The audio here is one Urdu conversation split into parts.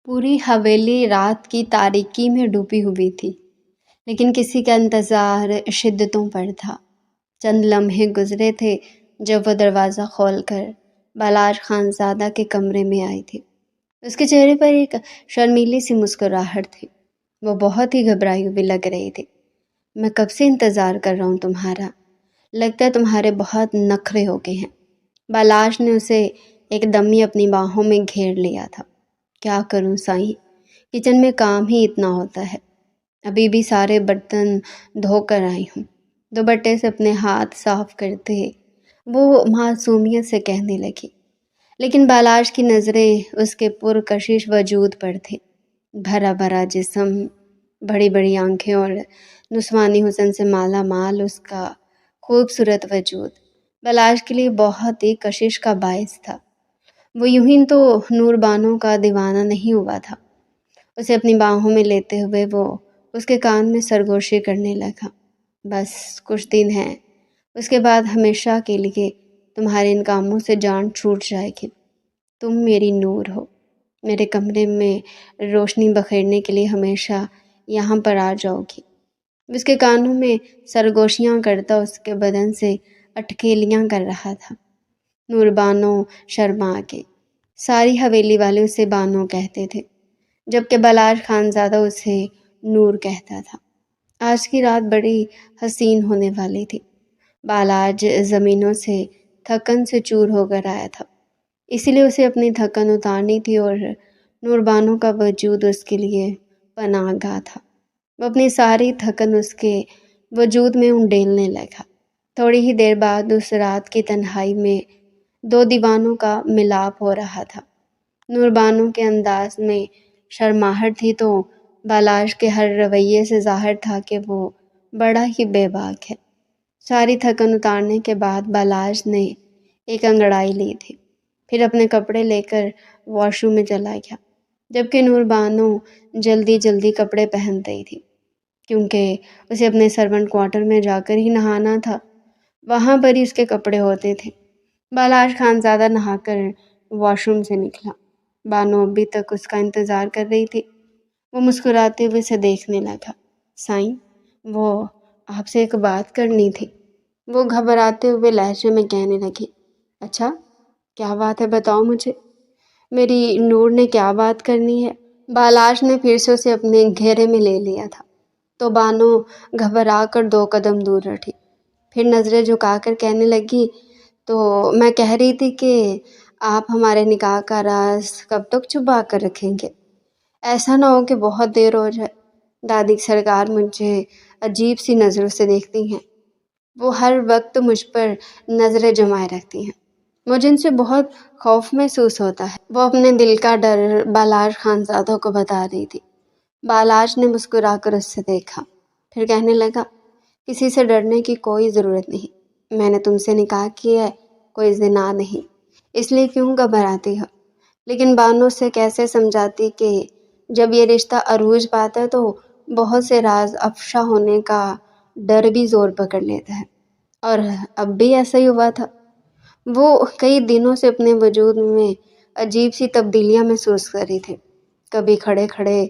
پوری حویلی رات کی تاریکی میں ڈوبی ہوئی تھی، لیکن کسی کا انتظار شدتوں پر تھا۔ چند لمحے گزرے تھے جب وہ دروازہ کھول کر بالاش خانزادہ کے کمرے میں آئی تھی۔ اس کے چہرے پر ایک شرمیلی سی مسکراہٹ تھی۔ وہ بہت ہی گھبرائی ہوئی لگ رہی تھی۔ میں کب سے انتظار کر رہا ہوں تمہارا، لگتا ہے تمہارے بہت نخرے ہو گئے ہیں۔ بالاش نے اسے ایک دم ہی اپنی باہوں میں گھیر لیا تھا۔ کیا کروں سائیں، کچن میں کام ہی اتنا ہوتا ہے، ابھی بھی سارے برتن دھو کر آئی ہوں۔ دوپٹے سے اپنے ہاتھ صاف کرتے وہ معصومیت سے کہنے لگی، لیکن بالاش کی نظریں اس کے پرکشش وجود پر تھی۔ بھرا بھرا جسم، بڑی بڑی آنکھیں اور نسوانی حسن سے مالا مال اس کا خوبصورت وجود بالاش کے لیے بہت ہی کشش کا باعث تھا۔ وہ یوں ہی تو نور بانو کا دیوانہ نہیں ہوا تھا۔ اسے اپنی باہوں میں لیتے ہوئے وہ اس کے کان میں سرگوشی کرنے لگا۔ بس کچھ دن ہیں، اس کے بعد ہمیشہ کے لیے تمہارے ان کاموں سے جان چھوٹ جائے گی۔ تم میری نور ہو، میرے کمرے میں روشنی بکھیرنے کے لیے ہمیشہ یہاں پر آ جاؤ گی۔ اس کے کانوں میں سرگوشیاں کرتا اس کے بدن سے اٹکیلیاں کر رہا تھا۔ نور بانو شرما کے ساری حویلی والے اسے بانو کہتے تھے، جبکہ بالاش خانزادہ اسے نور کہتا تھا۔ آج کی رات بڑی حسین ہونے والی تھی۔ بالاج زمینوں سے تھکن سے چور ہو کر آیا تھا، اسی لیے اسے اپنی تھکن اتارنی تھی اور نور بانو کا وجود اس کے لیے پناہ گاہ تھا۔ وہ اپنی ساری تھکن اس کے وجود میں انڈیلنے لگا۔ تھوڑی ہی دیر بعد اس رات کی تنہائی میں دو دیوانوں کا ملاپ ہو رہا تھا۔ نور بانو کے انداز میں شرماہٹ تھی تو بالاش کے ہر رویے سے ظاہر تھا کہ وہ بڑا ہی بے باک ہے۔ ساری تھکن اتارنے کے بعد بالاش نے ایک انگڑائی لی تھی، پھر اپنے کپڑے لے کر واش روم میں چلا گیا، جبکہ نور بانو جلدی جلدی کپڑے پہن رہی تھی، کیونکہ اسے اپنے سرونٹ کوارٹر میں جا کر ہی نہانا تھا، وہاں پر ہی اس کے کپڑے ہوتے تھے۔ بالاش خانزادہ نہا کر واش روم سے نکلا۔ بانو ابھی تک اس کا انتظار کر رہی تھی۔ وہ مسکراتے ہوئے اسے دیکھنے لگا۔ سائیں، وہ آپ سے ایک بات کرنی تھی، وہ گھبراتے ہوئے لہجے میں کہنے لگی۔ اچھا، کیا بات ہے، بتاؤ مجھے، میری نور نے کیا بات کرنی ہے؟ بالاش نے پھر سے اسے اپنے گھیرے میں لے لیا تھا، تو بانو گھبرا کر 2 قدم دور ہٹی، پھر نظریں جھکا کر کہنے لگی، تو میں کہہ رہی تھی کہ آپ ہمارے نکاح کا راز کب تک چھپا کر رکھیں گے؟ ایسا نہ ہو کہ بہت دیر ہو جائے۔ دادی سرکار مجھے عجیب سی نظروں سے دیکھتی ہیں، وہ ہر وقت مجھ پر نظریں جمائے رکھتی ہیں، مجھے ان سے بہت خوف محسوس ہوتا ہے۔ وہ اپنے دل کا ڈر بالاش خانزادہ کو بتا رہی تھی۔ بالاش نے مسکرا کر اس سے دیکھا، پھر کہنے لگا، کسی سے ڈرنے کی کوئی ضرورت نہیں، میں نے تم سے نکاح کیا ہے، کوئی زنا نہیں، اس لیے کیوں گھبراتی ہو؟ لیکن بانو سے کیسے سمجھاتی کہ جب یہ رشتہ عروج پاتا ہے تو بہت سے راز افشا ہونے کا ڈر بھی زور پکڑ لیتا ہے، اور اب بھی ایسا ہی ہوا تھا۔ وہ کئی دنوں سے اپنے وجود میں عجیب سی تبدیلیاں محسوس کر رہی تھی۔ کبھی کھڑے کھڑے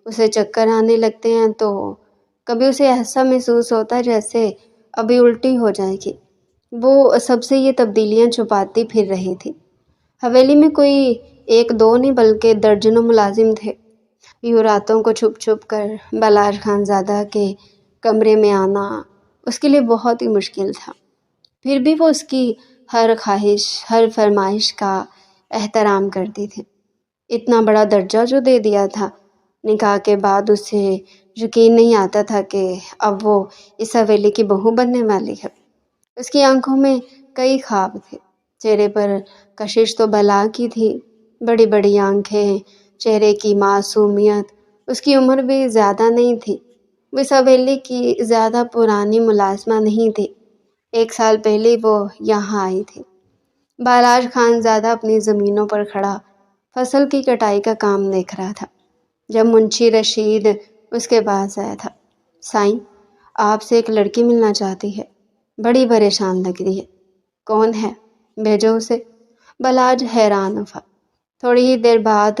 اسے چکر آنے لگتے ہیں تو کبھی اسے ایسا محسوس ہوتا ہے جیسے ابھی الٹی ہو جائے گی۔ وہ سب سے یہ تبدیلیاں چھپاتی پھر رہی تھی۔ حویلی میں کوئی 1-2 نہیں بلکہ درجنوں ملازم تھے۔ یوں راتوں کو چھپ چھپ کر بالاش خانزادہ کے کمرے میں آنا اس کے لیے بہت ہی مشکل تھا، پھر بھی وہ اس کی ہر خواہش، ہر فرمائش کا احترام کرتی تھی۔ اتنا بڑا درجہ جو دے دیا تھا، نکاح کے بعد اسے یقین نہیں آتا تھا کہ اب وہ اس حویلی کی بہو بننے والی ہے۔ اس کی آنکھوں میں کئی خواب تھے، چہرے پر کشش تو بلا کی تھی، بڑی بڑی آنکھیں، چہرے کی معصومیت، اس کی عمر بھی زیادہ نہیں تھی، وہ اس حویلی کی زیادہ پرانی ملازمہ نہیں تھی، 1 سال پہلے وہ یہاں آئی تھی۔ بالاش خانزادہ اپنی زمینوں پر کھڑا فصل کی کٹائی کا کام دیکھ رہا تھا جب منشی رشید اس کے پاس آیا تھا۔ سائیں، آپ سے ایک لڑکی ملنا چاہتی ہے، بڑی پریشان لگ رہی ہے۔ کون ہے؟ بھیجو اسے۔ بالاج حیران ہوا۔ تھوڑی ہی دیر بعد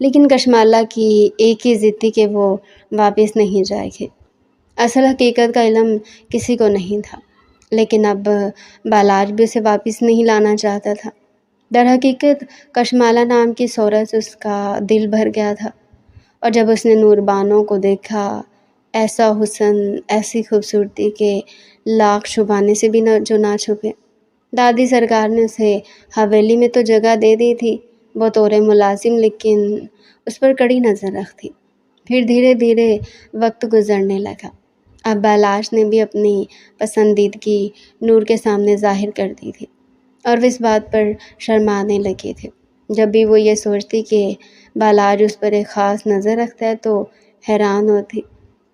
لیکن کشمالہ کی ایک ہی ضد تھی کہ وہ واپس نہیں جائے گی۔ اصل حقیقت کا علم کسی کو نہیں تھا، لیکن اب بالاج بھی اسے واپس نہیں لانا چاہتا تھا۔ در حقیقت کشمالہ نام کی صورت سے اس کا دل بھر گیا تھا، اور جب اس نے نور بانو کو دیکھا، ایسا حسن، ایسی خوبصورتی کہ لاکھ چھپانے سے بھی نہ چھپے۔ دادی سرکار نے اسے حویلی میں تو جگہ دے دی تھی، بطور ملازم، لیکن اس پر کڑی نظر رکھتی۔ پھر دھیرے دھیرے وقت گزرنے لگا۔ اب بالاش نے بھی اپنی پسندیدگی نور کے سامنے ظاہر کر دی تھی، اور وہ اس بات پر شرمانے لگے تھے۔ جب بھی وہ یہ سوچتی کہ بالاج اس پر ایک خاص نظر رکھتا ہے تو حیران ہوتی۔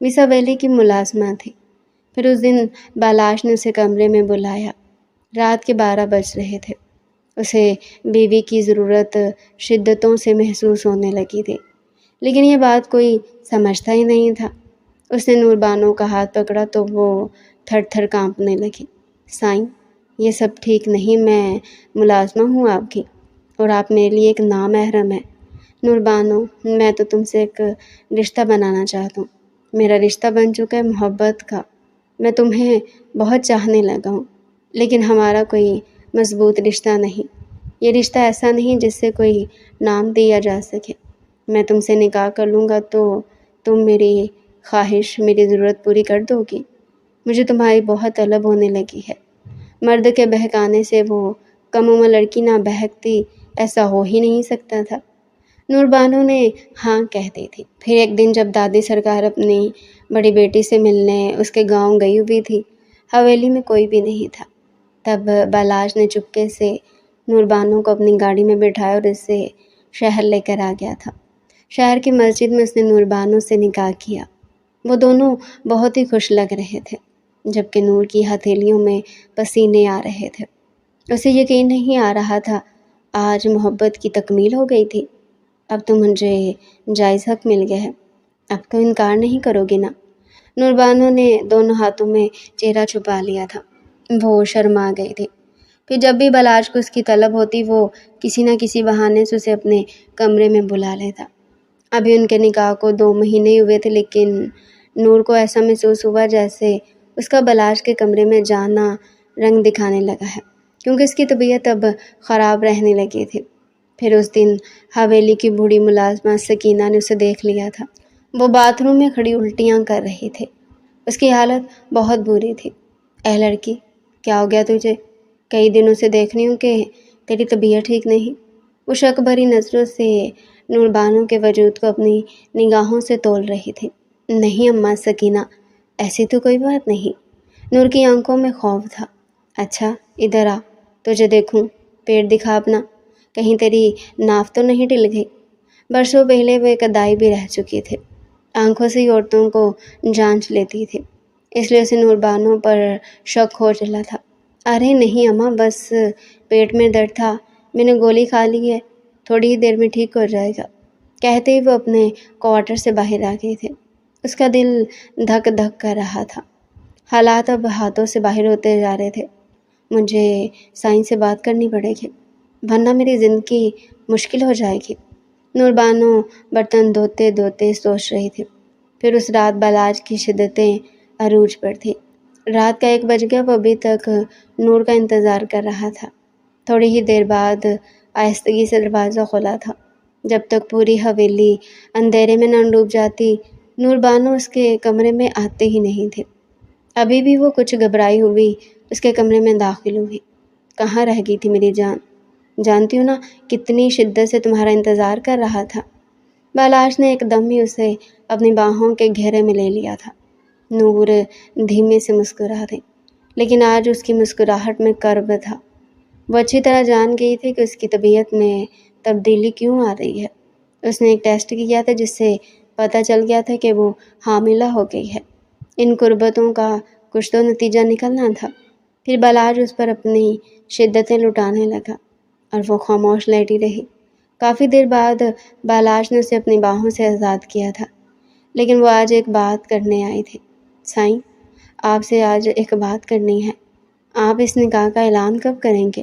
اس حویلی کی ملازمہ تھی۔ پھر اس دن بالاش نے اسے کمرے میں بلایا۔ رات کے 12 بج رہے تھے۔ اسے بیوی کی ضرورت شدتوں سے محسوس ہونے لگی تھی، لیکن یہ بات کوئی سمجھتا ہی نہیں تھا۔ اس نے نور بانو کا ہاتھ پکڑا تو وہ تھر تھر کانپنے لگی۔ سائیں، یہ سب ٹھیک نہیں، میں ملازمہ ہوں آپ کی، اور آپ میرے لیے ایک نامحرم ہے۔ نور بانو، میں تو تم سے ایک رشتہ بنانا چاہتا ہوں۔ میرا رشتہ بن چکا ہے محبت کا۔ میں تمہیں بہت چاہنے لگا ہوں، لیکن ہمارا کوئی مضبوط رشتہ نہیں۔ یہ رشتہ ایسا نہیں جس سے کوئی نام دیا جا سکے۔ میں تم سے نکاح کر لوں گا تو تم میری خواہش، میری ضرورت پوری کر دو گی۔ مجھے تمہاری بہت طلب ہونے لگی ہے۔ مرد کے بہکانے سے وہ کم عمر لڑکی نہ بہکتی، ایسا ہو ہی نہیں سکتا تھا۔ نور بانو نے ہاں کہہ دی تھی۔ پھر ایک دن جب دادی سرکار اپنی بڑی بیٹی سے ملنے اس کے گاؤں گئی ہوئی تھی، حویلی میں کوئی بھی نہیں تھا، تب بالاج نے چپکے سے نور بانو کو اپنی گاڑی میں بٹھایا اور اسے شہر لے کر آ گیا تھا۔ شہر کی مسجد میں اس نے نور بانو سے نکاح کیا۔ وہ دونوں بہت ہی خوش لگ رہے تھے، جبکہ نور کی ہتھیلیوں میں پسینے آ رہے تھے۔ اسے یقین نہیں آ رہا تھا، آج محبت کی تکمیل ہو گئی تھی۔ اب تو مجھے جائز حق مل گیا ہے، اب تو انکار نہیں کرو گی نا؟ نور بانو نے دونوں ہاتھوں میں چہرہ چھپا لیا تھا۔ وہ شرما گئی تھی۔ پھر جب بھی بالاج کو اس کی طلب ہوتی، وہ کسی نہ کسی بہانے سے اسے اپنے کمرے میں بلا لیتا۔ ابھی ان کے نکاح کو 2 مہینے ہوئے تھے، لیکن نور کو ایسا محسوس ہوا جیسے اس کا بالاج کے کمرے میں جانا رنگ دکھانے لگا ہے، کیونکہ اس کی طبیعت اب خراب رہنے لگی تھی۔ پھر اس دن حویلی کی بوڑھی ملازمہ سکینہ نے اسے دیکھ لیا تھا۔ وہ باتھ روم میں کھڑی الٹیاں کر رہی تھی۔ اس کی حالت بہت بری تھی۔ اے لڑکی، کیا ہو گیا تجھے؟ کئی دنوں سے دیکھ رہی ہوں کہ تیری طبیعت ٹھیک نہیں۔ وہ شک بھری نظروں سے نور بانو کے وجود کو اپنی نگاہوں سے تول رہی تھی۔ نہیں اماں سکینہ، ایسی تو کوئی بات نہیں۔ نور کی آنکھوں میں خوف تھا۔ اچھا ادھر آ، تجھے دیکھوں، پیٹ دکھا اپنا، کہیں تیری ناف تو نہیں ڈل گئی۔ برسوں پہلے وہ کدائی بھی رہ چکی تھی، آنکھوں سے ہی عورتوں کو جانچ لیتی تھی، اس لیے اسے نور بانو پر شک ہو چلا تھا۔ ارے نہیں اماں، بس پیٹ میں درد تھا، میں نے گولی کھا لی ہے، تھوڑی ہی دیر میں ٹھیک ہو جائے گا۔ کہتے ہی وہ اپنے کوارٹر سے باہر آ گئی تھی۔ اس کا دل دھک دھک کر رہا تھا۔ حالات اب ہاتھوں سے باہر ہوتے جا رہے تھے۔ مجھے سائیں سے بات کرنی پڑے گی، ورنہ میری زندگی مشکل ہو جائے گی۔ نور بانو برتن دھوتے دھوتے سوچ رہی تھی۔ پھر اس رات بالاج کی شدتیں عروج پر تھی۔ رات کا 1 بج گیا۔ وہ ابھی تک نور کا انتظار کر رہا تھا۔ تھوڑی ہی دیر بعد آہستگی سے دروازہ کھولا تھا۔ جب تک پوری حویلی اندھیرے میں نہ ڈوب جاتی، نور بانو اس کے کمرے میں آتے ہی نہیں تھے۔ ابھی بھی وہ کچھ گھبرائی ہوئی اس کے کمرے میں داخل ہوئی۔ کہاں رہ گئی تھی میری جان؟ جانتی ہوں نا کتنی شدت سے تمہارا انتظار کر رہا تھا۔ بالاش نے ایک دم ہی اسے اپنی باہوں کے گھیرے میں لے لیا تھا۔ نور دھیمے سے مسکرا تھی، لیکن آج اس کی مسکراہٹ میں کرب تھا۔ وہ اچھی طرح جان گئی تھی کہ اس کی طبیعت میں تبدیلی کیوں آ رہی ہے۔ اس نے ایک ٹیسٹ کیا تھا جس سے پتہ چل گیا تھا کہ وہ حاملہ ہو گئی ہے۔ ان قربتوں کا کچھ تو نتیجہ نکلنا تھا۔ پھر بالاج اس پر اپنی شدتیں لٹانے لگا، اور وہ خاموش لیٹی رہی۔ کافی دیر بعد بالاج نے اسے اپنی باہوں سے آزاد کیا تھا، لیکن وہ آج ایک بات کرنے آئی تھی۔ سائیں، آپ سے آج ایک بات کرنی ہے۔ آپ اس نکاح کا اعلان کب کریں گے؟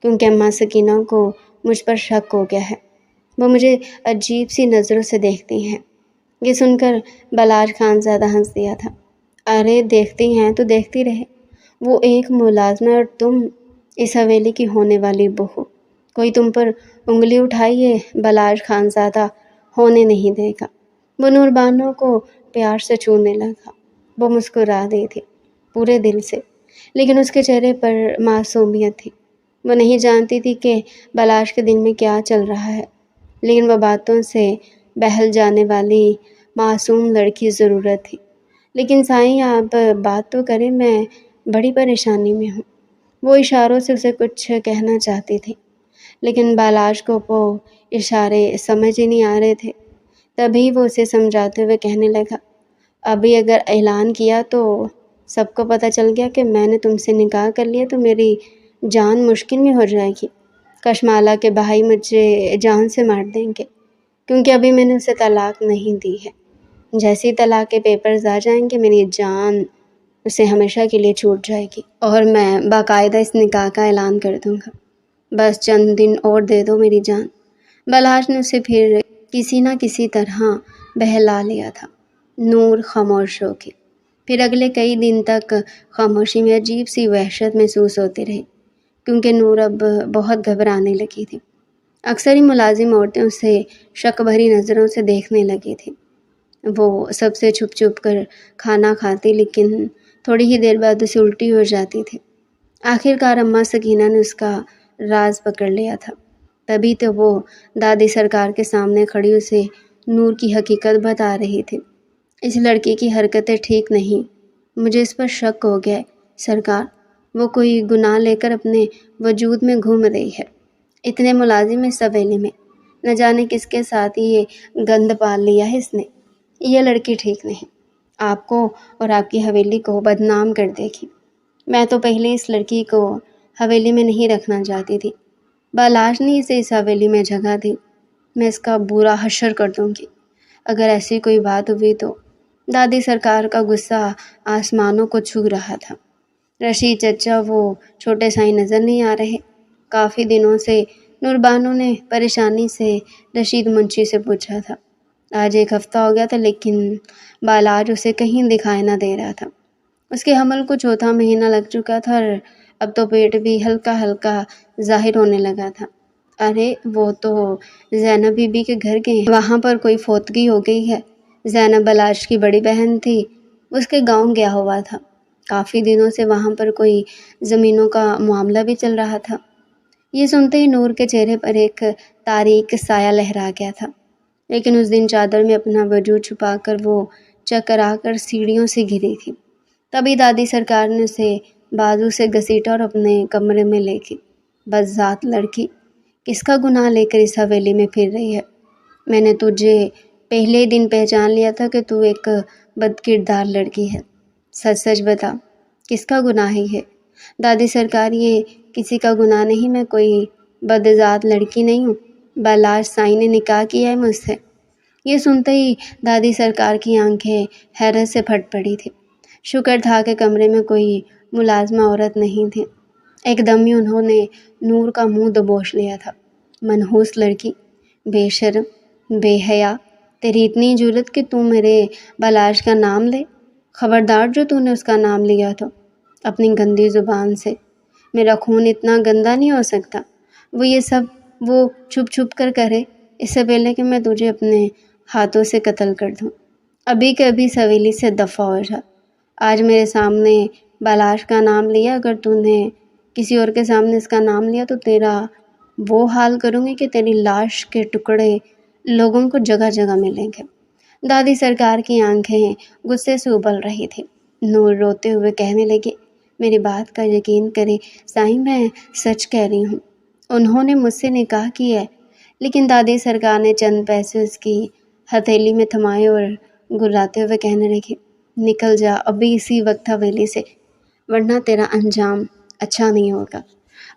کیونکہ اماں سکینہ کو مجھ پر شک ہو گیا ہے۔ وہ مجھے عجیب سی نظروں سے دیکھتی ہیں۔ یہ سن کر بلاش خان زیادہ ہنس دیا تھا۔ ارے دیکھتی ہیں تو دیکھتی رہے، وہ ایک ملازمہ اور تم اس حویلی کی ہونے والی بہو، کوئی تم پر انگلی اٹھائیے بلاش خان زیادہ ہونے نہیں دے گا۔ وہ نور بانو کو پیار سے چھونے لگا۔ وہ مسکرا دی تھی پورے دل سے، لیکن اس کے چہرے پر معصومیت تھی۔ وہ نہیں جانتی تھی کہ بلاش کے دل میں کیا چل رہا ہے، لیکن وہ باتوں سے بہل جانے والی معصوم لڑکی ضرورت تھی۔ لیکن سائیں آپ بات تو کریں، میں بڑی پریشانی میں ہوں۔ وہ اشاروں سے اسے کچھ کہنا چاہتی تھی، لیکن بلاش کو وہ اشارے سمجھ ہی نہیں آ رہے تھے۔ تبھی وہ اسے سمجھاتے ہوئے کہنے لگا، ابھی اگر اعلان کیا تو سب کو پتہ چل گیا کہ میں نے تم سے نکاح کر لیا تو میری جان مشکل میں ہو جائے گی۔ کشمالہ کے بھائی مجھے جان سے مار دیں گے، کیونکہ ابھی میں نے اسے طلاق نہیں دی ہے۔ جیسے ہی طلاق کے پیپرز آ جائیں گے میری جان اسے ہمیشہ کے لیے چھوٹ جائے گی، اور میں باقاعدہ اس نکاح کا اعلان کر دوں گا۔ بس چند دن اور دے دو میری جان۔ بلاش نے اسے پھر کسی نہ کسی طرح بہلا لیا تھا۔ نور خاموش ہو گئی۔ پھر اگلے کئی دن تک خاموشی میں عجیب سی وحشت محسوس ہوتی رہی، کیونکہ نور اب بہت گھبرانے لگی تھی۔ اکثر ہی ملازم عورتیں اسے شک بھری نظروں سے دیکھنے لگی تھیں۔ وہ سب سے چھپ چھپ کر کھانا کھاتی، لیکن تھوڑی ہی دیر بعد اسے الٹی ہو جاتی تھی۔ آخر کار اماں سکینہ نے اس کا راز پکڑ لیا تھا۔ تبھی تو وہ دادی سرکار کے سامنے کھڑی اسے نور کی حقیقت بتا رہی تھی۔ اس لڑکی کی حرکتیں ٹھیک نہیں، مجھے اس پر شک ہو گیا ہے سرکار، وہ کوئی گناہ لے کر اپنے وجود میں گھوم رہی ہے۔ اتنے ملازم اس حویلی میں، نہ جانے کس کے ساتھ یہ گند پال لیا ہے اس نے۔ یہ لڑکی ٹھیک نہیں، آپ کو اور آپ کی حویلی کو بدنام کر دے گی۔ میں تو پہلے اس لڑکی کو حویلی میں نہیں رکھنا چاہتی تھی، بلاش نے اسے اس حویلی میں جگہ دی، میں اس کا برا حشر کر دوں گی اگر ایسی کوئی بات ہوئی تو۔ دادی سرکار کا غصہ آسمانوں کو چھو رہا تھا۔ رشید چچا وہ چھوٹے سائیں نظر نہیں آ رہے؟ کافی دنوں سے نور بانو نے پریشانی سے رشید منشی سے پوچھا تھا۔ آج ایک ہفتہ ہو گیا تھا، لیکن بالاج اسے کہیں دکھائی نہ دے رہا تھا۔ اس کے حمل کو چوتھا مہینہ لگ چکا تھا اور اب تو پیٹ بھی ہلکا ہلکا ظاہر ہونے لگا تھا۔ ارے وہ تو زینب بی بی کے گھر گئے ہیں، وہاں پر کوئی فوتگی ہو گئی ہے۔ زینب بلاش کی بڑی بہن تھی، اس کے گاؤں گیا ہوا تھا۔ کافی دنوں سے وہاں پر کوئی زمینوں کا معاملہ بھی چل رہا تھا۔ یہ سنتے ہی نور کے چہرے پر ایک تاریک سایہ لہرا گیا تھا، لیکن اس دن چادر میں اپنا وجود چھپا کر وہ چکرا کر سیڑھیوں سے گری تھی۔ تبھی دادی سرکار نے اسے بازو سے گھسیٹا اور اپنے کمرے میں لے گئی۔ بس ذات لڑکی، کس کا گناہ لے کر اس حویلی میں پھر رہی ہے؟ میں نے تجھے پہلے ہی دن پہچان لیا تھا کہ تو ایک بد کردار لڑکی ہے۔ سچ سچ بتا، کس کا گناہ ہی ہے؟ دادی سرکار یہ کسی کا گناہ نہیں، میں کوئی بدذات لڑکی نہیں ہوں، بلاش سائیں نے نکاح کیا ہے مجھ سے۔ یہ سنتے ہی دادی سرکار کی آنکھیں حیرت سے پھٹ پڑی تھی۔ شکر تھا کہ کمرے میں کوئی ملازمہ عورت نہیں تھی۔ ایک دم ہی انہوں نے نور کا منہ دبوچ لیا تھا۔ منحوس لڑکی، بے شرم، بے حیا، تیری اتنی جرأت کہ تو میرے بلاش کا نام لے؟ خبردار جو تو نے اس کا نام لیا تو اپنی گندی زبان سے۔ میرا خون اتنا گندا نہیں ہو سکتا، وہ یہ سب وہ چھپ چھپ کر کرے، اس سے پہلے کہ میں تجھے اپنے ہاتھوں سے قتل کر دوں۔ ابھی کے ابھی اس حویلی سے دفع ہو جا۔ آج میرے سامنے بلاش کا نام لیا، اگر تو نے کسی اور کے سامنے اس کا نام لیا تو تیرا وہ حال کروں گی کہ تیری لاش کے ٹکڑے لوگوں کو جگہ جگہ ملیں گے۔ دادی سرکار کی آنکھیں غصے سے ابل رہی تھی۔ نور روتے ہوئے کہنے لگی، میری بات کا یقین کرے سائیں، میں سچ کہہ رہی ہوں، انہوں نے مجھ سے نکاح کیا ہے۔ لیکن دادی سرکار نے چند پیسے اس کی ہتھیلی میں تھمائے اور گراتے ہوئے کہنے لگی، نکل جا ابھی اسی وقت حویلی سے، ورنہ تیرا انجام اچھا نہیں ہوگا،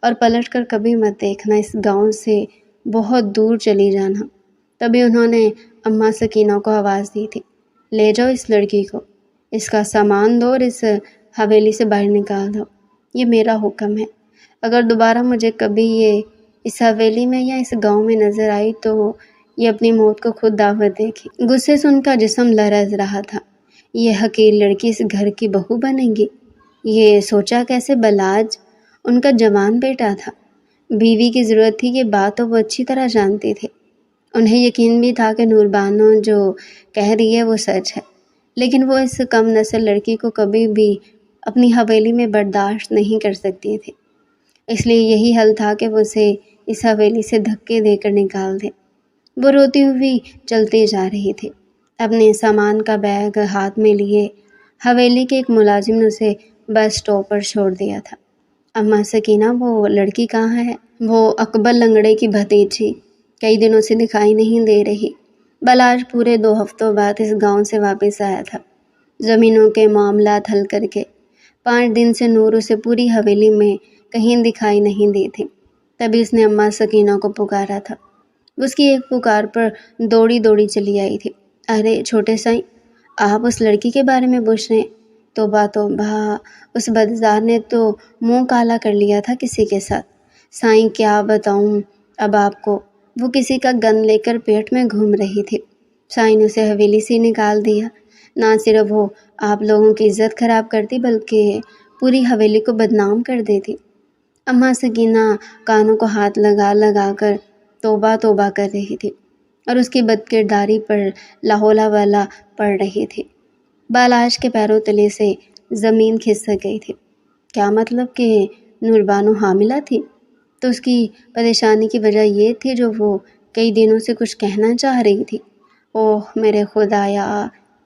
اور پلٹ کر کبھی مت دیکھنا، اس گاؤں سے بہت دور چلی جانا۔ تبھی انہوں نے اماں سکینہ کو آواز دی تھی، لے جاؤ اس لڑکی کو، اس کا سامان دو اور اس حویلی سے باہر نکال دو، یہ میرا حکم ہے۔ اگر دوبارہ مجھے کبھی یہ اس حویلی میں یا اس گاؤں میں نظر آئی تو یہ اپنی موت کو خود دعوت دے گی۔ غصے سے ان کا جسم لرز رہا تھا۔ یہ حقیر لڑکی اس گھر کی بہو بنے گی؟ یہ سوچا کیسے؟ بلاج ان کا جوان بیٹا تھا، بیوی کی ضرورت تھی، یہ بات تو وہ اچھی طرح جانتے تھے۔ انہیں یقین بھی تھا کہ نور بانو جو کہہ رہی ہے وہ سچ ہے، لیکن وہ اس کم نسل لڑکی کو کبھی بھی اپنی حویلی میں برداشت نہیں کر سکتی تھی۔ اس لیے یہی حل تھا کہ وہ اسے اس حویلی سے دھکے دے کر نکال دے۔ وہ روتی ہوئی چلتی جا رہی تھی، اپنے سامان کا بیگ ہاتھ میں لیے۔ حویلی کے ایک ملازم نے اسے بس اسٹاپ پر چھوڑ دیا تھا۔ اماں سکینہ، وہ لڑکی کہاں ہے؟ وہ اکبر لنگڑے کی بھتیجی کئی دنوں سے دکھائی نہیں دے رہی۔ بلاج پورے 2 ہفتوں بعد اس گاؤں سے واپس آیا تھا، زمینوں کے معاملات حل کر کے۔ 5 دن سے نور اسے پوری حویلی میں کہیں دکھائی نہیں دی تھی۔ تبھی اس نے اماں سکینہ کو پکارا تھا۔ اس کی ایک پکار پر دوڑی دوڑی چلی آئی تھی۔ ارے چھوٹے سائیں، آپ اس لڑکی کے بارے میں پوچھ رہے ہیں؟ توبہ توبہ، اس بدزار نے تو منہ کالا کر لیا تھا کسی کے ساتھ۔ سائیں کیا بتاؤں اب آپ کو، وہ کسی کا گن لے کر پیٹ میں گھوم رہی تھی۔ سائیں نے اسے حویلی سے نکال دیا۔ نہ صرف وہ آپ لوگوں کی عزت خراب کرتی بلکہ پوری حویلی کو بدنام کر دیتی۔ اماں سکینہ کانوں کو ہاتھ لگا لگا کر توبہ توبہ کر رہی تھی اور اس کی بد کرداری پر لاحولہ والا پڑ رہی تھی۔ بالاش کے پیروں تلے سے زمین کھسک گئی تھی۔ کیا مطلب کہ نور بانو حاملہ تھی؟ تو اس کی پریشانی کی وجہ یہ تھی جو وہ کئی دنوں سے کچھ کہنا چاہ رہی تھی۔ اوہ میرے خدایا،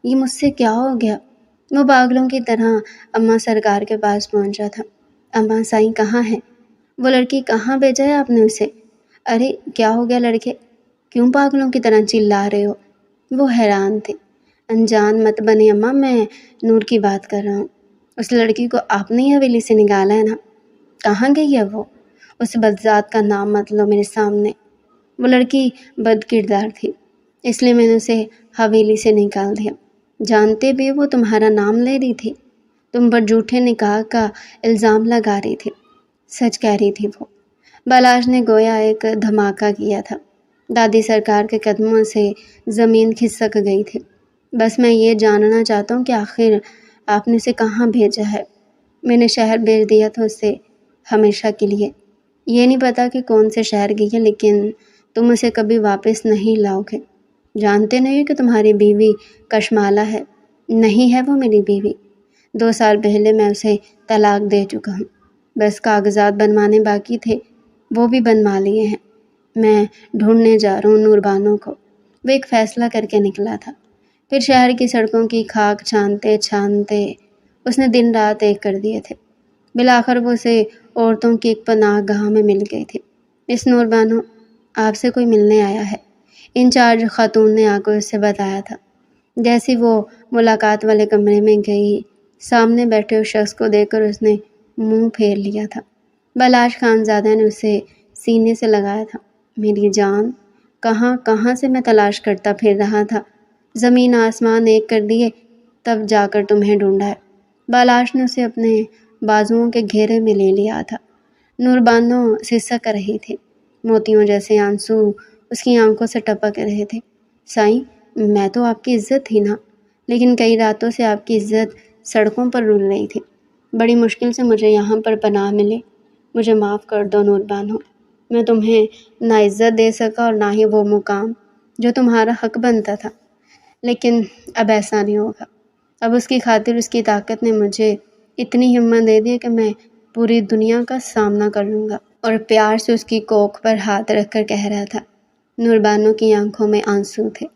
یہ مجھ سے کیا ہو گیا؟ وہ پاگلوں کی طرح اماں سرکار کے پاس پہنچا تھا۔ اماں سائیں کہاں ہے؟ وہ لڑکی کہاں بھیجا ہے آپ نے اسے؟ ارے کیا ہو گیا لڑکے، کیوں پاگلوں کی طرح چلا رہے ہو؟ وہ حیران تھے۔ انجان مت بنے اماں، میں نور کی بات کر رہا ہوں۔ اس لڑکی کو آپ نے ہی حویلی سے نکالا ہے نا؟ کہاں گئی ہے وہ؟ اس بدذات کا نام مت لو میرے سامنے۔ وہ لڑکی بد کردار تھی، اس لیے میں نے اسے حویلی سے نکال دیا۔ جانتے بھی وہ تمہارا نام لے رہی تھی، تم پر جھوٹے نکاح کا الزام لگا رہی تھی۔ سچ کہہ رہی تھی وہ۔ بالاش نے گویا ایک دھماکہ کیا تھا۔ دادی سرکار کے قدموں سے زمین کھسک گئی تھی۔ بس میں یہ جاننا چاہتا ہوں کہ آخر آپ نے اسے کہاں بھیجا ہے؟ میں نے شہر بھیج دیا تھا اسے ہمیشہ کے لیے۔ یہ نہیں پتا کہ کون سے شہر گئی ہے، لیکن تم اسے کبھی واپس نہیں لاؤ گے۔ جانتے نہیں ہو کہ تمہاری بیوی کشمالہ ہے؟ نہیں ہے وہ میری بیوی۔ 2 سال پہلے میں اسے طلاق دے چکا ہوں، بس کاغذات بنوانے باقی تھے، وہ بھی بنوا لیے ہیں۔ میں ڈھونڈنے جا رہا ہوں نور بانو کو۔ وہ ایک فیصلہ کر کے نکلا تھا۔ پھر شہر کی سڑکوں کی خاک چھانتے چھانتے اس نے دن رات ایک کر دیے تھے۔ بالآخر وہ اسے عورتوں کی ایک پناہ گاہ میں مل گئی تھی۔ اس نور بانو، آپ سے کوئی ملنے آیا ہے، انچارج خاتون نے آ کر اس سے بتایا تھا۔ جیسی وہ ملاقات والے کمرے میں گئی، سامنے بیٹھے اس شخص کو دیکھ کر اس نے منہ پھیر لیا تھا۔ بالاش خانزادہ نے اسے سینے سے لگایا تھا۔ میری جان، کہاں کہاں سے میں تلاش کرتا پھر رہا تھا، زمین آسمان ایک کر دیے تب جا کر تمہیں ڈھونڈا ہے۔ بالاش نے اسے اپنے بازوؤں کے گھیرے میں لے لیا تھا۔ نور بانو سسک رہی تھی، موتیوں جیسے آنسو اس کی آنکھوں سے ٹپک رہے تھے۔ سائیں، میں تو آپ کی عزت تھی نا، لیکن کئی راتوں سے آپ کی عزت سڑکوں پر رول رہی تھی۔ بڑی مشکل سے مجھے یہاں پر پناہ ملی، مجھے معاف کر دو نور بانو۔ میں تمہیں نہ عزت دے سکا اور نہ ہی وہ مقام جو تمہارا حق بنتا تھا، لیکن اب ایسا نہیں ہوگا۔ اب اس کی خاطر اس کی طاقت نے مجھے اتنی ہمت دے دی کہ میں پوری دنیا کا سامنا کر لوں گا۔ اور پیار سے اس کی کوکھ پر ہاتھ رکھ کر کہہ رہا تھا۔ نور بانو کی آنکھوں میں آنسو تھے۔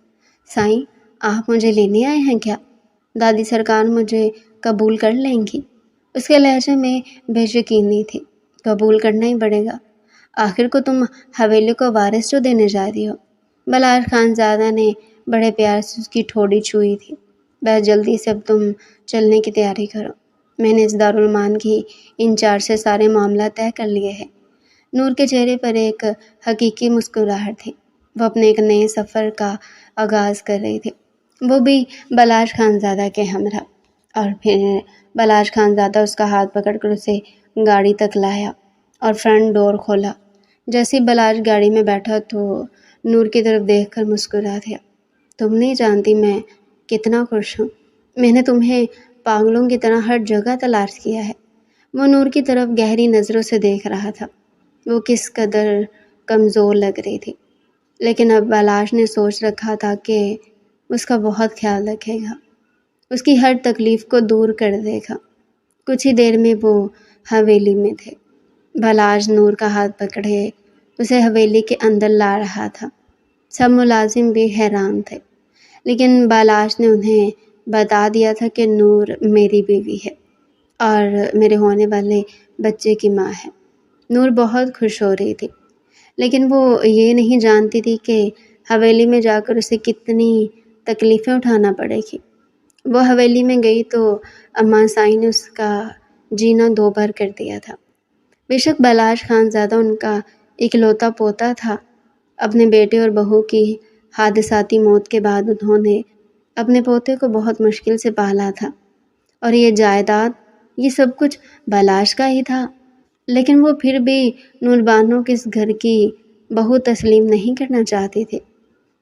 سائیں، آپ مجھے لینے آئے ہیں کیا؟ دادی سرکار مجھے قبول کر لیں گی؟ اس کے لہجے میں بے یقینی تھی۔ قبول کرنا ہی پڑے گا، آخر کو تم حویلی کو وارث جو دینے جا رہی ہو۔ بالاش خانزادہ نے بڑے پیار سے اس کی ٹھوڑی چھوئی تھی۔ بس جلدی سے اب تم چلنے کی تیاری کرو، میں نے اس دارالمان کی انچارج سے سارے معاملات طے کر لیے ہیں۔ نور کے چہرے پر ایک حقیقی مسکراہٹ تھی۔ وہ اپنے ایک نئے سفر کا آغاز کر رہی تھی، وہ بھی بالاش خانزادہ کے ہمراہ۔ اور پھر بالاش خانزادہ اس کا ہاتھ پکڑ کر اسے گاڑی تک لایا اور فرنٹ ڈور کھولا۔ جیسے بالاش گاڑی میں بیٹھا تو نور کی طرف دیکھ کر مسکرا دیا۔ تم نہیں جانتی میں کتنا خوش ہوں۔ میں نے تمہیں پاگلوں کی طرح ہر جگہ تلاش کیا ہے۔ وہ نور کی طرف گہری نظروں سے دیکھ رہا تھا۔ وہ کس قدر کمزور لگ رہی تھی، لیکن اب بلاش نے سوچ رکھا تھا کہ اس کا بہت خیال رکھے گا، اس کی ہر تکلیف کو دور کر دے گا۔ کچھ ہی دیر میں وہ حویلی میں تھے۔ بلاش نور کا ہاتھ پکڑے اسے حویلی کے اندر لا رہا تھا۔ سب ملازم بھی حیران تھے، لیکن بلاش نے انہیں بتا دیا تھا کہ نور میری بیوی ہے اور میرے ہونے والے بچے کی ماں ہے۔ نور بہت خوش ہو رہی تھی، لیکن وہ یہ نہیں جانتی تھی کہ حویلی میں جا کر اسے کتنی تکلیفیں اٹھانا پڑے گی۔ وہ حویلی میں گئی تو اماں سائیں نے اس کا جینا دوبھر کر دیا تھا۔ بے شک بلاش خانزادہ ان کا اکلوتا پوتا تھا۔ اپنے بیٹے اور بہو کی حادثاتی موت کے بعد انہوں نے اپنے پوتے کو بہت مشکل سے پالا تھا، اور یہ جائیداد، یہ سب کچھ بلاش کا ہی تھا۔ لیکن وہ پھر بھی نور بانو کے اس گھر کی بہو تسلیم نہیں کرنا چاہتی تھی۔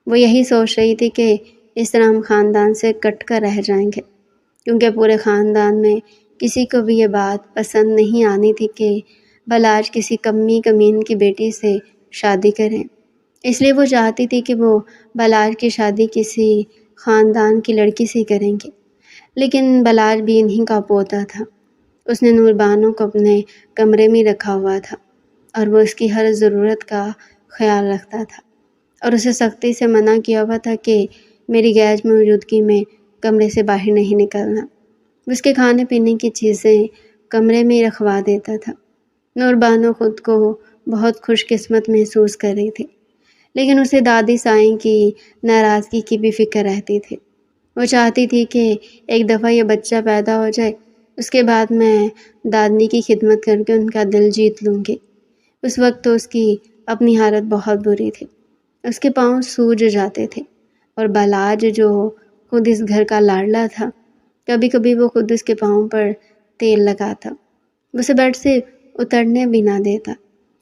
وہ یہی سوچ رہی تھی کہ اس طرح ہم خاندان سے کٹ کر رہ جائیں گے، کیونکہ پورے خاندان میں کسی کو بھی یہ بات پسند نہیں آنی تھی کہ بلاش کسی کمی کمین کی بیٹی سے شادی کریں۔ اس لیے وہ چاہتی تھی کہ وہ بلاش کی شادی کسی خاندان کی لڑکی سے کریں گے۔ لیکن بلاش بھی انہی کا پوتا تھا۔ اس نے نور بانو کو اپنے کمرے میں رکھا ہوا تھا، اور وہ اس کی ہر ضرورت کا خیال رکھتا تھا، اور اسے سختی سے منع کیا ہوا تھا کہ میری غیر موجودگی میں کمرے سے باہر نہیں نکلنا۔ اس کے کھانے پینے کی چیزیں کمرے میں ہی رکھوا دیتا تھا۔ نور بانو خود کو بہت خوش قسمت محسوس کر رہی تھی، لیکن اسے دادی سائیں کی ناراضگی کی بھی فکر رہتی تھی۔ وہ چاہتی تھی کہ ایک دفعہ یہ بچہ پیدا ہو جائے، اس کے بعد میں دادی کی خدمت کر کے ان کا دل جیت لوں گی۔ اس وقت تو اس کی اپنی حالت بہت بری تھی، اس کے پاؤں سوج جاتے تھے، اور بلاج جو خود اس گھر کا لاڈلا تھا، کبھی کبھی وہ خود اس کے پاؤں پر تیل لگاتا، اسے بیڈ سے اترنے بھی نہ دیتا۔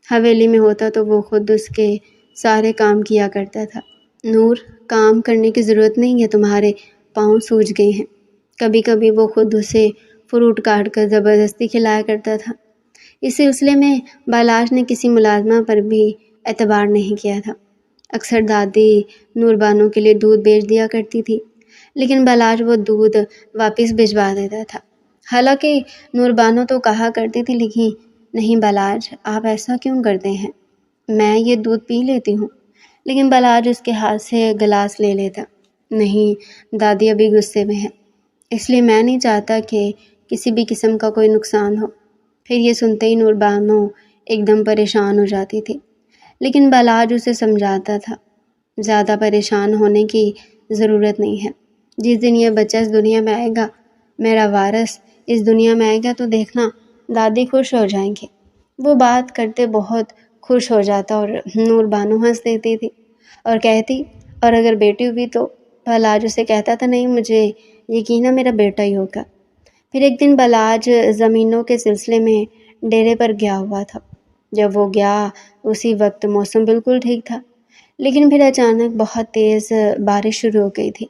حویلی میں ہوتا تو وہ خود اس کے سارے کام کیا کرتا تھا۔ نور، کام کرنے کی ضرورت نہیں ہے، تمہارے پاؤں سوج گئے ہیں۔ کبھی کبھی وہ خود اسے فروٹ کاٹ کر زبردستی کھلایا کرتا تھا۔ اس سلسلے میں بلاش نے کسی ملازمہ پر بھی اعتبار نہیں کیا تھا۔ اکثر دادی نور بانو کے لیے دودھ بیچ دیا کرتی تھی، لیکن بلاش وہ دودھ واپس بھجوا دیتا تھا۔ حالانکہ نور بانو تو کہا کرتی تھی، لیکن نہیں بلاش، آپ ایسا کیوں کرتے ہیں؟ میں یہ دودھ پی لیتی ہوں۔ لیکن بلاش اس کے ہاتھ سے گلاس لے لیتا۔ نہیں، دادی ابھی غصے میں ہے، اس لیے میں نہیں چاہتا کہ کسی بھی قسم کا کوئی نقصان ہو۔ پھر یہ سنتے ہی نور بانو ایک دم پریشان ہو جاتی تھی، لیکن بلاج اسے سمجھاتا تھا، زیادہ پریشان ہونے کی ضرورت نہیں ہے۔ جس دن یہ بچہ اس دنیا میں آئے گا، میرا وارث اس دنیا میں آئے گا، تو دیکھنا دادی خوش ہو جائیں گے۔ وہ بات کرتے بہت خوش ہو جاتا اور نور بانو ہنس دیتی تھی اور کہتی، اور اگر بیٹی ہوئی تو؟ بلاج اسے کہتا تھا، نہیں، مجھے یقین ہے میرا بیٹا ہی ہوگا۔ پھر ایک دن بلاج زمینوں کے سلسلے میں ڈیرے پر گیا ہوا تھا۔ جب وہ گیا اسی وقت موسم بالکل ٹھیک تھا، لیکن پھر اچانک بہت تیز بارش شروع ہو گئی تھی۔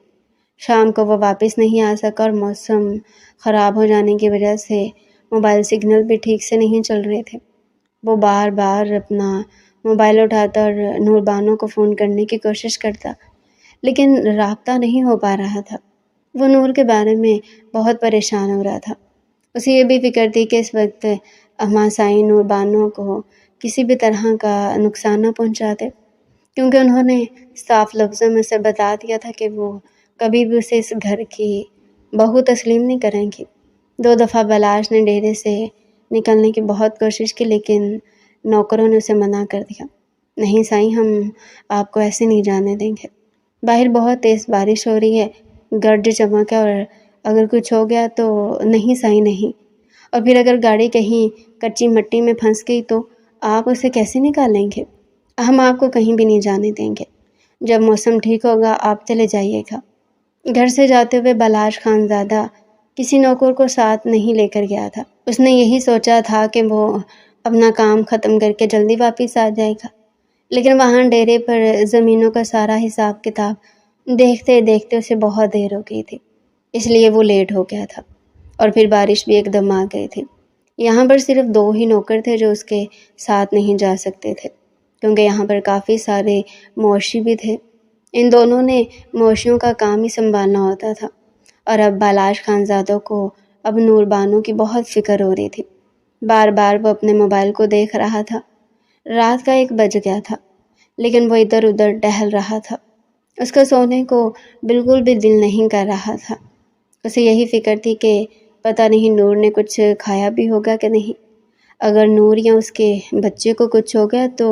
شام کو وہ واپس نہیں آ سکا، اور موسم خراب ہو جانے کی وجہ سے موبائل سگنل بھی ٹھیک سے نہیں چل رہے تھے۔ وہ بار بار اپنا موبائل اٹھاتا اور نور بانو کو فون کرنے کی کوشش کرتا، لیکن رابطہ نہیں ہو پا رہا تھا۔ وہ نور کے بارے میں بہت پریشان ہو رہا تھا۔ اسے یہ بھی فکر تھی کہ اس وقت اماں سائیں نور بانو کو کسی بھی طرح کا نقصان نہ پہنچاتے، کیونکہ انہوں نے صاف لفظوں میں اسے بتا دیا تھا کہ وہ کبھی بھی اسے اس گھر کی بہو تسلیم نہیں کریں گی۔ 2 دفعہ بلاش نے ڈیرے سے نکلنے کی بہت کوشش کی، لیکن نوکروں نے اسے منع کر دیا۔ نہیں سائیں، ہم آپ کو ایسے نہیں جانے دیں گے۔ باہر بہت تیز بارش ہو رہی ہے، گرج چمک ہے، اور اگر کچھ ہو گیا تو؟ نہیں سائیں، نہیں۔ اور پھر اگر گاڑی کہیں کچی مٹی میں پھنس گئی تو آپ اسے کیسے نکالیں گے؟ ہم آپ کو کہیں بھی نہیں جانے دیں گے۔ جب موسم ٹھیک ہوگا آپ چلے جائیے گا۔ گھر سے جاتے ہوئے بلاش خانزادہ کسی نوکر کو ساتھ نہیں لے کر گیا تھا۔ اس نے یہی سوچا تھا کہ وہ اپنا کام ختم کر کے جلدی واپس آ جائے گا، لیکن وہاں ڈیرے پر زمینوں کا سارا حساب کتاب دیکھتے دیکھتے اسے بہت دیر ہو گئی تھی، اس لیے وہ لیٹ ہو گیا تھا۔ اور پھر بارش بھی ایک دم آ گئی تھی۔ یہاں پر صرف 2 ہی نوکر تھے جو اس کے ساتھ نہیں جا سکتے تھے، کیونکہ یہاں پر کافی سارے مویشی بھی تھے۔ ان دونوں نے مویشیوں کا کام ہی سنبھالنا ہوتا تھا، اور اب بالاش خانزادوں کو اب نور بانو کی بہت فکر ہو رہی تھی۔ بار بار وہ اپنے موبائل کو دیکھ رہا تھا۔ رات کا 1 بج گیا تھا، لیکن وہ ادھر ادھر ٹہل رہا تھا۔ اس کا سونے کو بالکل بھی دل نہیں کر رہا تھا۔ اسے یہی فکر تھی کہ پتہ نہیں نور نے کچھ کھایا بھی ہوگا کہ نہیں۔ اگر نور یا اس کے بچے کو کچھ ہو گیا تو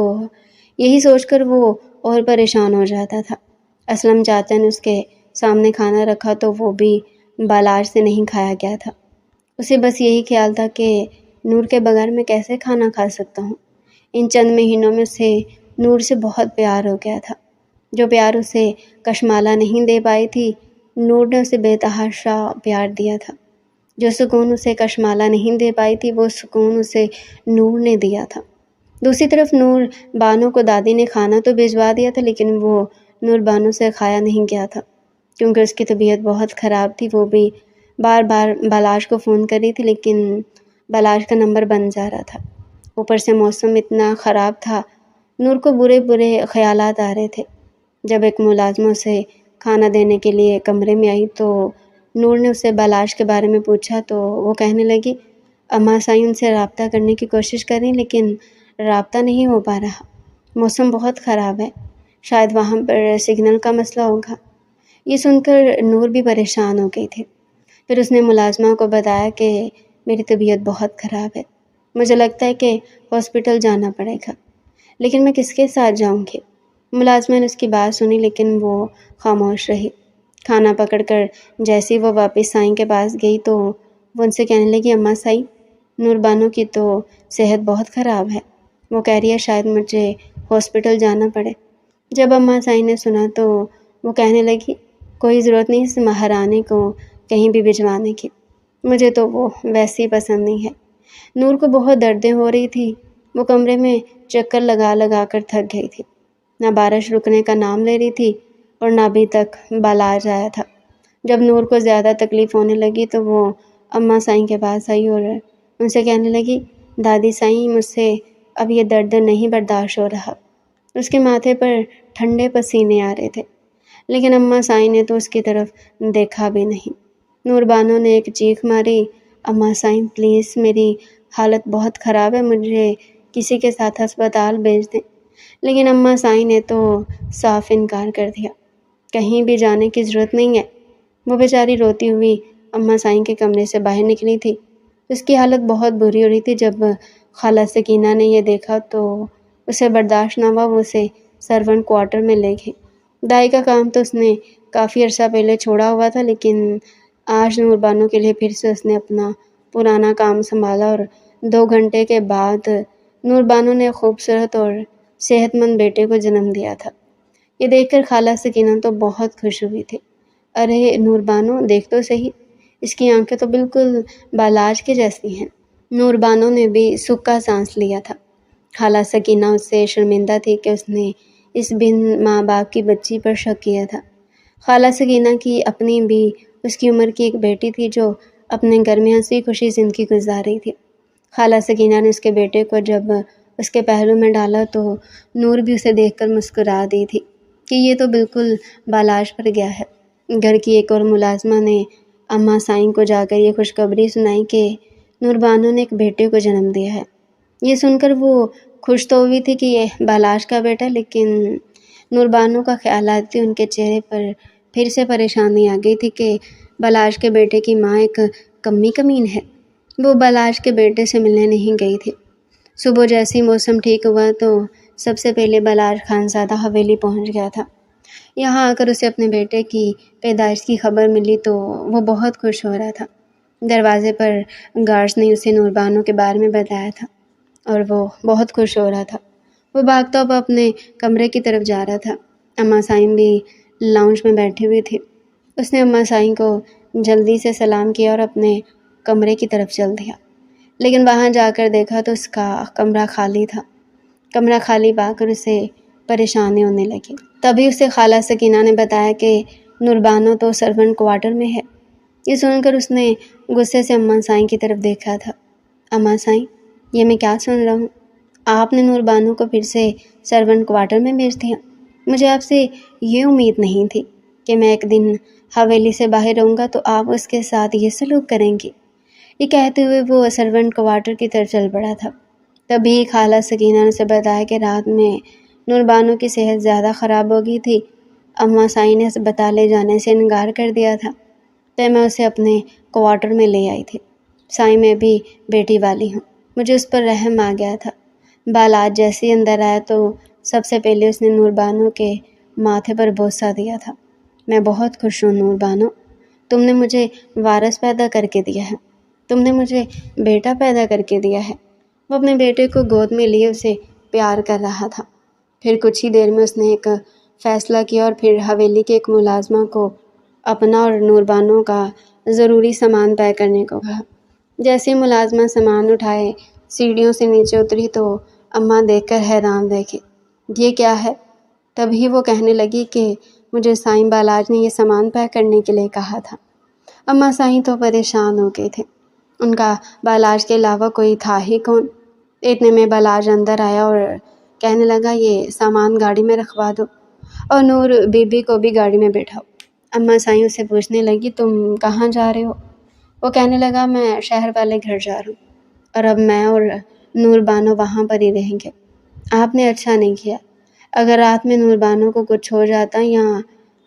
یہی سوچ کر وہ اور پریشان ہو جاتا تھا۔ اسلم چاچا نے اس کے سامنے کھانا رکھا تو وہ بھی بالاش سے نہیں کھایا گیا تھا۔ اسے بس یہی خیال تھا کہ نور کے بغیر میں کیسے کھانا کھا سکتا ہوں۔ ان چند مہینوں میں اسے نور سے بہت پیار ہو گیا تھا۔ جو پیار اسے کشمالہ نہیں دے پائی تھی، نور نے اسے بے تحاشا پیار دیا تھا۔ جو سکون اسے کشمالہ نہیں دے پائی تھی، وہ سکون اسے نور نے دیا تھا۔ دوسری طرف نور بانو کو دادی نے کھانا تو بھجوا دیا تھا، لیکن وہ نور بانو سے کھایا نہیں گیا تھا، کیونکہ اس کی طبیعت بہت خراب تھی۔ وہ بھی بار بار بالاش کو فون کر رہی تھی، لیکن بالاش کا نمبر بند جا رہا تھا۔ اوپر سے موسم اتنا خراب تھا، نور کو برے برے خیالات آ رہے تھے۔ جب ایک ملازمہ اسے کھانا دینے کے لیے کمرے میں آئی تو نور نے اسے بالاش کے بارے میں پوچھا تو وہ کہنے لگی، اماں سائیں ان سے رابطہ کرنے کی کوشش کر رہی، لیکن رابطہ نہیں ہو پا رہا۔ موسم بہت خراب ہے، شاید وہاں پر سگنل کا مسئلہ ہوگا۔ یہ سن کر نور بھی پریشان ہو گئی تھی۔ پھر اس نے ملازمہ کو بتایا کہ میری طبیعت بہت خراب ہے، مجھے لگتا ہے کہ ہاسپٹل جانا پڑے گا، لیکن میں کس کے ساتھ جاؤں گی؟ ملازمہ نے اس کی بات سنی، لیکن وہ خاموش رہی۔ کھانا پکڑ کر جیسے وہ واپس سائیں کے پاس گئی تو وہ ان سے کہنے لگی، اماں سائیں، نور بانو کی تو صحت بہت خراب ہے، وہ کہہ رہی ہے شاید مجھے ہاسپٹل جانا پڑے۔ جب اماں سائیں نے سنا تو وہ کہنے لگی، کوئی ضرورت نہیں اس مہارانے کو کہیں بھی بھجوانے کی، مجھے تو وہ ویسے ہی پسند نہیں ہے۔ نور کو بہت دردیں ہو رہی تھی، وہ کمرے میں چکر لگا لگا کر تھک گئی تھی۔ نہ بارش رکنے کا نام لے رہی تھی اور نہ ابھی تک بالاش آیا تھا۔ جب نور کو زیادہ تکلیف ہونے لگی تو وہ اماں سائیں کے پاس آئی اور ان سے کہنے لگی، دادی سائیں، مجھ سے اب یہ درد نہیں برداشت ہو رہا۔ اس کے ماتھے پر ٹھنڈے پسینے آ رہے تھے، لیکن اماں سائیں نے تو اس کی طرف دیکھا بھی نہیں۔ نور بانو نے ایک چیخ ماری، اماں سائیں پلیز، میری حالت بہت خراب ہے، مجھے کسی کے ساتھ ہسپتال بھیج دیں۔ لیکن اماں سائیں نے تو صاف انکار کر دیا، کہیں بھی جانے کی ضرورت نہیں ہے۔ وہ بیچاری روتی ہوئی اماں سائیں کے کمرے سے باہر نکلی تھی۔ اس کی حالت بہت بری ہو رہی تھی۔ جب خالہ سکینہ نے یہ دیکھا تو اسے برداشت نہ ہوا، وہ اسے سرونٹ کوارٹر میں لے گئی۔ دائی کا کام تو اس نے کافی عرصہ پہلے چھوڑا ہوا تھا، لیکن آج نور بانو کے لیے پھر سے اس نے اپنا پرانا کام سنبھالا اور 2 گھنٹے کے بعد نور بانو نے خوبصورت اور صحت مند بیٹے کو جنم دیا تھا۔ یہ دیکھ کر خالہ سکینہ تو بہت خوش ہوئی تھی۔ ارے نور بانو دیکھ تو صحیح، اس کی آنکھیں تو بالکل بالاش کے جیسی ہیں۔ نور بانو نے بھی سکھ کا سانس لیا تھا۔ خالہ سکینہ اس سے شرمندہ تھی کہ اس نے اس بن ماں باپ کی بچی پر شک کیا تھا۔ خالہ سکینہ کی اپنی بھی اس کی عمر کی ایک بیٹی تھی جو اپنے گھر میں ہنسی خوشی زندگی گزار رہی تھی۔ خالہ سکینہ نے اس کے بیٹے کو جب اس کے پہلو میں ڈالا تو نور بھی اسے دیکھ کر مسکرا دی تھی کہ یہ تو بالکل بالاش پر گیا ہے۔ گھر کی ایک اور ملازمہ نے اماں سائیں کو جا کر یہ خوشخبری سنائی کہ نور بانو نے ایک بیٹے کو جنم دیا ہے۔ یہ سن کر وہ خوش تو ہوئی تھی کہ یہ بالاش کا بیٹا، لیکن نور بانو کا خیال آتے ان کے چہرے پر پھر سے پریشانی آ گئی تھی کہ بالاش کے بیٹے کی ماں ایک کمی کمین ہے۔ وہ بالاش کے بیٹے سے ملنے نہیں گئی تھی۔ صبح جیسے ہی موسم ٹھیک ہوا تو سب سے پہلے بالاش خانزادہ حویلی پہنچ گیا تھا۔ یہاں آ کر اسے اپنے بیٹے کی پیدائش کی خبر ملی تو وہ بہت خوش ہو رہا تھا۔ دروازے پر گارڈز نے اسے نور بانو کے بارے میں بتایا تھا اور وہ بہت خوش ہو رہا تھا۔ وہ بھاگتا ہوا اپنے کمرے کی طرف جا رہا تھا۔ اماں سائیں بھی لاؤنج میں بیٹھی ہوئی تھی۔ اس نے اماں سائیں کو جلدی سے سلام کیا اور اپنے کمرے کی طرف چل دیا، لیکن وہاں جا کر دیکھا تو اس کا کمرہ خالی تھا۔ کمرہ خالی پا کر اسے پریشانی ہونے لگی۔ تبھی اسے خالہ سکینہ نے بتایا کہ نوربانو تو سرونٹ کوارٹر میں ہے۔ یہ سن کر اس نے غصے سے اماں سائیں کی طرف دیکھا تھا۔ اماں سائیں، یہ میں کیا سن رہا ہوں؟ آپ نے نوربانو کو پھر سے سرونٹ کوارٹر میں بھیج دیا؟ مجھے آپ سے یہ امید نہیں تھی کہ میں ایک دن حویلی سے باہر رہوں گا تو آپ اس کے ساتھ یہ سلوک کریں گی۔ یہ کہتے ہوئے وہ سرونٹ کوارٹر کی طرف چل پڑا تھا۔ تبھی خالہ سکینہ نے اسے بتایا کہ رات میں نوربانو کی صحت زیادہ خراب ہو گئی تھی۔ اماں سائیں نے اسپتال لے جانے سے انکار کر دیا تھا، تو میں اسے اپنے کوارٹر میں لے آئی تھی۔ سائیں، میں بھی بیٹی والی ہوں، مجھے اس پر رحم آ گیا تھا۔ بالاج جیسے ہی اندر آیا تو سب سے پہلے اس نے نوربانو کے ماتھے پر بوسہ دیا تھا۔ میں بہت خوش ہوں نوربانو، تم نے مجھے وارث پیدا کر کے دیا ہے، تم نے مجھے بیٹا پیدا کر کے دیا ہے۔ وہ اپنے بیٹے کو گود میں لیے اسے پیار کر رہا تھا۔ پھر کچھ ہی دیر میں اس نے ایک فیصلہ کیا اور پھر حویلی کے ایک ملازمہ کو اپنا اور نوربانو کا ضروری سامان پیک کرنے کو کہا۔ جیسے ملازمہ سامان اٹھائے سیڑھیوں سے نیچے اتری تو اماں دیکھ کر حیران رہ گئی۔ یہ کیا ہے؟ تبھی وہ کہنے لگی کہ مجھے سائیں بالاج نے یہ سامان پیک کرنے کے لیے کہا تھا۔ اماں سائیں تو پریشان ہو گئے تھے، ان کا بالاج کے علاوہ کوئی تھا ہی کون۔ اتنے میں بالاج اندر آیا اور کہنے لگا یہ سامان گاڑی میں رکھوا دو اور نور بی بی کو بھی گاڑی میں بیٹھاؤ۔ اماں سائیں اسے پوچھنے لگی تم کہاں جا رہے ہو؟ وہ کہنے لگا میں شہر والے گھر جا رہا ہوں اور اب میں اور نوربانو وہاں پر ہی رہیں گے۔ آپ نے اچھا نہیں کیا، اگر رات میں نوربانو کو کچھ ہو جاتا یا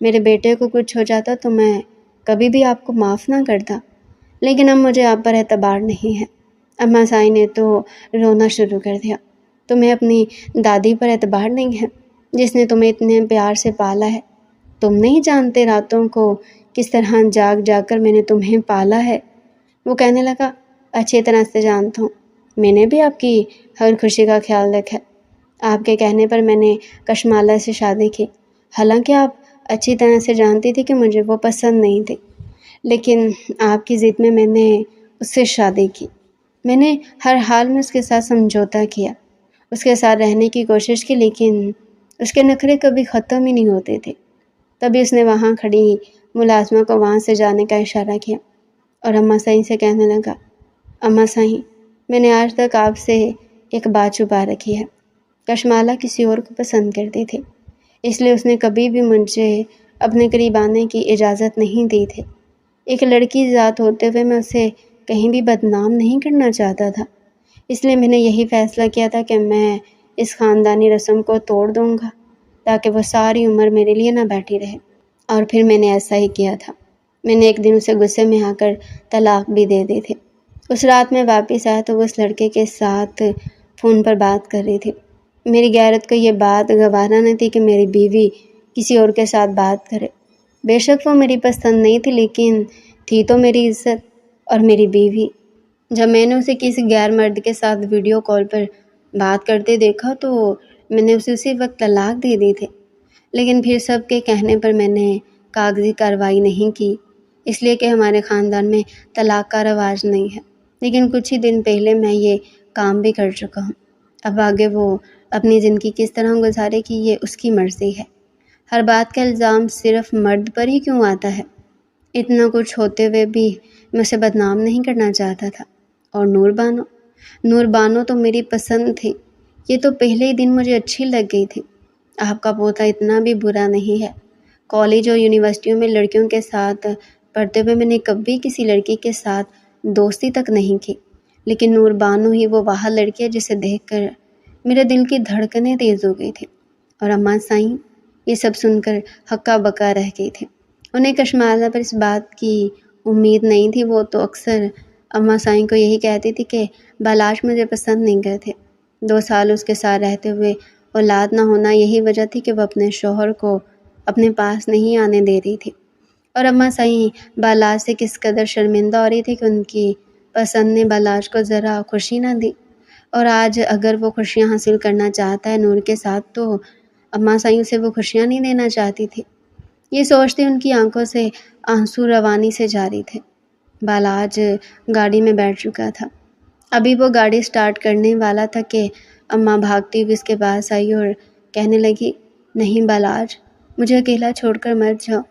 میرے بیٹے کو کچھ ہو جاتا تو میں کبھی بھی آپ کو معاف نہ کرتا، لیکن اب مجھے آپ پر اعتبار نہیں ہے۔ اماں سائیں نے تو رونا شروع کر دیا۔ تمہیں اپنی دادی پر اعتبار نہیں ہے جس نے تمہیں اتنے پیار سے پالا ہے؟ تم نہیں جانتے راتوں کو کس طرح جاگ جاگ کر میں نے تمہیں پالا ہے؟ وہ کہنے لگا اچھی طرح سے جانتا ہوں، میں نے بھی آپ کی ہر خوشی کا خیال رکھا۔ آپ کے کہنے پر میں نے کشمالہ سے شادی کی، حالانکہ آپ اچھی طرح سے جانتی تھی کہ مجھے وہ پسند نہیں تھی، لیکن آپ کی ضد میں نے اس سے شادی کی۔ میں نے ہر حال میں اس کے ساتھ سمجھوتا کیا، اس کے ساتھ رہنے کی کوشش کی، لیکن اس کے نخرے کبھی ختم ہی نہیں ہوتے تھے۔ تبھی اس نے وہاں کھڑی ملازمہ کو وہاں سے جانے کا اشارہ کیا اور اماں سائیں سے کہنے لگا اماں سائیں، میں نے آج تک آپ سے ایک بات چھپا رکھی ہے۔ کشمالہ کسی اور کو پسند کرتی تھی، اس لیے اس نے کبھی بھی مجھے اپنے قریب آنے کی اجازت نہیں دی تھی۔ ایک لڑکی ذات ہوتے ہوئے میں اسے کہیں بھی بدنام نہیں کرنا چاہتا تھا، اس لیے میں نے یہی فیصلہ کیا تھا کہ میں اس خاندانی رسم کو توڑ دوں گا تاکہ وہ ساری عمر میرے لیے نہ بیٹھی رہے، اور پھر میں نے ایسا ہی کیا تھا۔ میں نے ایک دن اسے غصے میں آ کر طلاق بھی دے دی تھی۔ اس رات میں واپس آیا تو وہ اس لڑکے کے ساتھ فون پر بات کر رہی تھی۔ میری غیرت کو یہ بات گوارا نہ تھی کہ میری بیوی کسی اور کے ساتھ بات کرے۔ بے شک وہ میری پسند نہیں تھی، لیکن تھی تو میری عزت اور میری بیوی۔ جب میں نے اسے کسی غیر مرد کے ساتھ ویڈیو کال پر بات کرتے دیکھا تو میں نے اسے اسی وقت طلاق دے دی تھی، لیکن پھر سب کے کہنے پر میں نے کاغذی کارروائی نہیں کی، اس لیے کہ ہمارے خاندان میں طلاق کا رواج نہیں ہے، لیکن کچھ ہی دن پہلے میں یہ کام بھی کر چکا ہوں۔ اب آگے وہ اپنی زندگی کس طرح گزارے گی یہ اس کی مرضی ہے۔ ہر بات کا الزام صرف مرد پر ہی کیوں آتا ہے؟ اتنا کچھ ہوتے ہوئے بھی میں اسے بدنام نہیں کرنا چاہتا تھا۔ اور نوربانو تو میری پسند تھی، یہ تو پہلے ہی دن مجھے اچھی لگ گئی تھی۔ آپ کا پوتا اتنا بھی برا نہیں ہے۔ کالج اور یونیورسٹیوں میں لڑکیوں کے ساتھ پڑھتے ہوئے میں نے کبھی کسی لڑکی کے ساتھ دوستی تک نہیں کی، لیکن نوربانو ہی وہ واحد لڑکی ہے جسے دیکھ کر میرے دل کی دھڑکنیں تیز ہو گئی تھی۔ اور اماں سائیں یہ سب سن کر ہکا بکا رہ گئی تھی۔ انہیں کشمالہ پر اس بات کی امید نہیں تھی۔ وہ تو اکثر اماں سائیں کو یہی کہتی تھی کہ بالاش مجھے پسند نہیں کرتے۔ 2 سال اس کے ساتھ رہتے ہوئے اولاد نہ ہونا یہی وجہ تھی کہ وہ اپنے شوہر کو اپنے پاس نہیں آنے دے رہی تھی۔ اور اماں سائیں بالاج سے کس قدر شرمندہ ہو رہی تھی کہ ان کی پسند نے بالاج کو ذرا خوشی نہ دی، اور آج اگر وہ خوشیاں حاصل کرنا چاہتا ہے نور کے ساتھ تو اماں سائیں اسے وہ خوشیاں نہیں دینا چاہتی تھی۔ یہ سوچتے ان کی آنکھوں سے آنسو روانی سے جاری تھے۔ بالاج گاڑی میں بیٹھ چکا تھا، ابھی وہ گاڑی سٹارٹ کرنے والا تھا کہ اماں بھاگتی ہوئی اس کے پاس آئی اور کہنے لگی، نہیں بالاج، مجھے اکیلا چھوڑ کر مت جاؤ،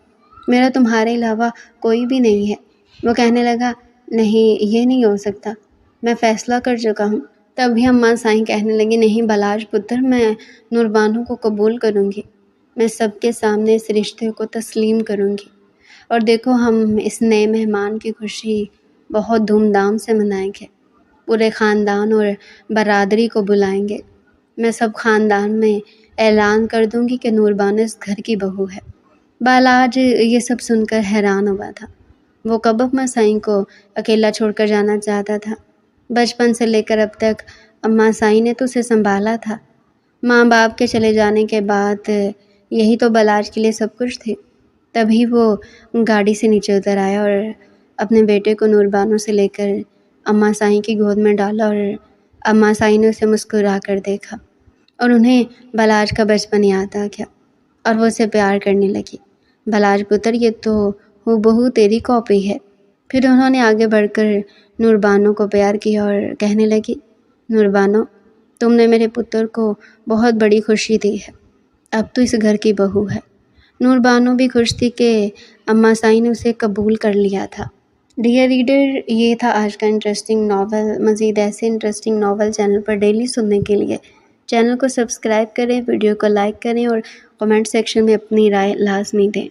میرا تمہارے علاوہ کوئی بھی نہیں ہے۔ وہ کہنے لگا، نہیں یہ نہیں ہو سکتا، میں فیصلہ کر چکا ہوں۔ تبھی اماں سائیں کہنے لگی، نہیں بالاج پتر، میں نور بانو کو قبول کروں گی، میں سب کے سامنے اس رشتے کو تسلیم کروں گی، اور دیکھو ہم اس نئے مہمان کی خوشی بہت دھوم دھام سے منائیں گے، پورے خاندان اور برادری کو بلائیں گے، میں سب خاندان میں اعلان کر دوں گی کہ نور بانو اس گھر کی بہو ہے۔ بالاج یہ سب سن کر حیران ہوا تھا، وہ کب اماں سائیں کو اکیلا چھوڑ کر جانا چاہتا تھا؟ بچپن سے لے کر اب تک اماں سائیں نے تو اسے سنبھالا تھا، ماں باپ کے چلے جانے کے بعد یہی تو بالاج کے لیے سب کچھ تھی۔ تبھی وہ گاڑی سے نیچے اتر آیا اور اپنے بیٹے کو نور بانو سے لے کر اماں سائیں کی گود میں ڈالا، اور اماں سائیں نے اسے مسکرا کر دیکھا اور انہیں بالاج کا بچپن یاد آ گیا اور وہ اسے پیار کرنے لگی۔ بالاج پتر، یہ تو ہو بہو تیری کاپی ہے۔ پھر انہوں نے آگے بڑھ کر نور بانو کو پیار کیا اور کہنے لگی، نور بانو، تم نے میرے پتر کو بہت بڑی خوشی دی ہے، اب تو اس گھر کی بہو ہے۔ نور بانو بھی خوش تھی کہ اماں سائیں نے اسے قبول کر لیا تھا۔ ڈیئر ریڈر، یہ تھا آج کا انٹرسٹنگ ناول۔ مزید ایسے انٹرسٹنگ ناول چینل پر ڈیلی سننے کے لیے چینل کو سبسکرائب کریں، ویڈیو کو لائک کریں اور کمنٹ سیکشن میں اپنی رائے لازمی دیں۔